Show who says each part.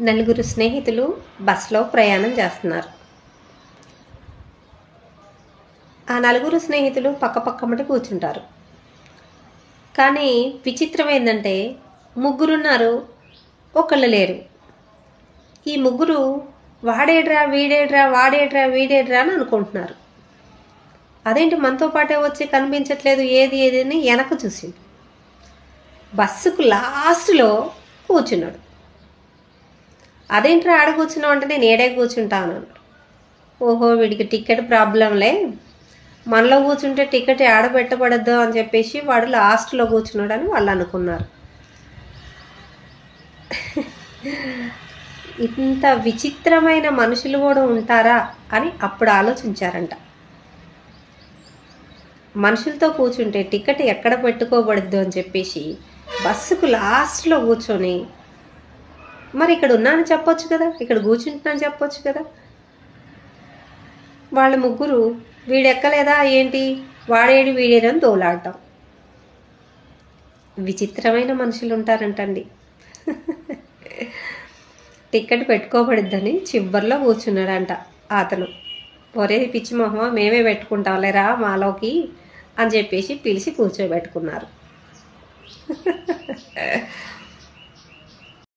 Speaker 1: నలుగురు స్నేహితులు బస్సులో ప్రయాణం చేస్తున్నారు. ఆ నలుగురు స్నేహితులు పక్కపక్కమటి కూర్చుంటారు. కానీ విచిత్రం ఏంటంటే ముగ్గురున్నారు, ఒకళ్ళు లేరు. ఈ ముగ్గురు వాడేడ్రా వీడేడ్రా వాడేడ్రా వీడేడ్రా అని అనుకుంటున్నారు. అదేంటి మనతో పాటే వచ్చి కనిపించట్లేదు, ఏది ఏది అని వెనక చూసిండు. బస్సుకు లాస్ట్లో కూర్చున్నాడు. అదేంట్రా ఆడ కూర్చున్నావు అంటే నేను ఏడే కూర్చుంటాను అన్నాడు. ఓహో వీడికి టికెట్ ప్రాబ్లంలే, మనలో కూర్చుంటే టికెట్ ఆడబెట్టబడద్దు అని చెప్పేసి వాడు లాస్ట్లో కూర్చున్నాడని వాళ్ళు అనుకున్నారు. ఇంత విచిత్రమైన మనుషులు కూడా ఉంటారా అని అప్పుడు ఆలోచించారంట. మనుషులతో కూర్చుంటే టికెట్ ఎక్కడ పెట్టుకోబడద్దు అని చెప్పేసి బస్సుకు లాస్ట్లో కూర్చొని, మరి ఇక్కడ ఉన్నానని చెప్పొచ్చు కదా, ఇక్కడ కూర్చుంటున్నాను చెప్పొచ్చు కదా. వాళ్ళ ముగ్గురు వీడెక్కలేదా ఏంటి, వాడేడి వీడేడని తోలాడటం. విచిత్రమైన మనుషులు ఉంటారంటండి. టికెట్ పెట్టుకోబడిద్దని చివరిలో కూర్చున్నాడంట అతను. ఒరే పిచ్చి మొహమా, మేమే పెట్టుకుంటాంలేరా మాలోకి అని చెప్పేసి పిలిచి కూర్చోబెట్టుకున్నారు.